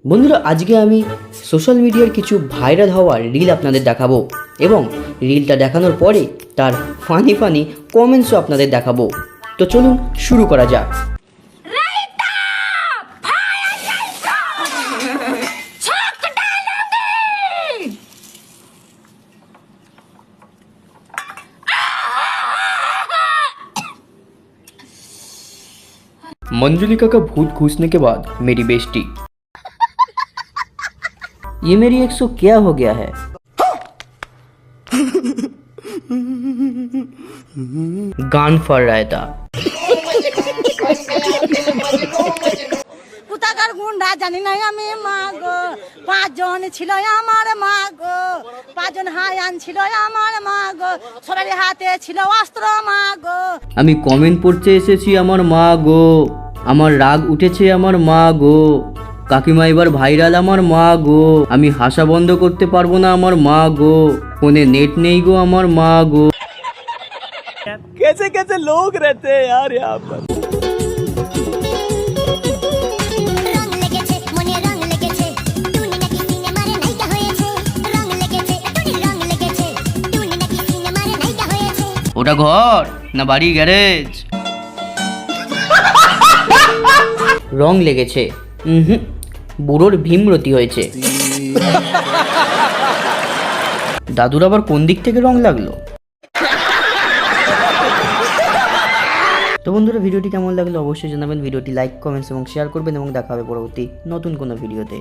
বন্ধুরা, আজকে আমি সোশ্যাল মিডিয়ার কিছু ভাইরাল হওয়ার রিল আপনাদের দেখাবো এবং রিলটা দেখানোর পরে তার ফানি কমেন্টসও আপনাদের দেখাবো। তো চলুন শুরু করা যাক। मंजुलिका का भूत घुसने के बाद मेरी बेइज्जती। ये मेरी 100 क्या हो गया है? गान फर रहा था। কোথাকার গুন্ডা জানি না আমি মা গো, 5 জন ছিল আমার মা গো, 5 জন হায়ান ছিল আমার মা গো, সবার হাতে ছিল অস্ত্র মা গো। আমি কমেন্ট পড়তে এসেছি আমার মা গো, আমার রাগ উঠেছে আমার মা গো, কাকিমা এবার ভাইরাল আমার মা গো, আমি হাসা বন্ধ করতে পারবো না আমার মা গো, ফোনে নেট নেই গো আমার মা গো। कैसे कैसे लोग रहते हैं यार यहाँ पर। ওটা ঘর না বাড়ি গ্যারেজ? রং লেগেছে? বুড়োর ভীমরতি হয়েছে। দাদুর আবার কোন দিক থেকে রং লাগলো? তো বন্ধুরা, ভিডিওটি কেমন লাগলো অবশ্যই জানাবেন। ভিডিওটি লাইক, কমেন্টস এবং শেয়ার করবেন এবং দেখা হবে পরবর্তী নতুন কোনো ভিডিওতে।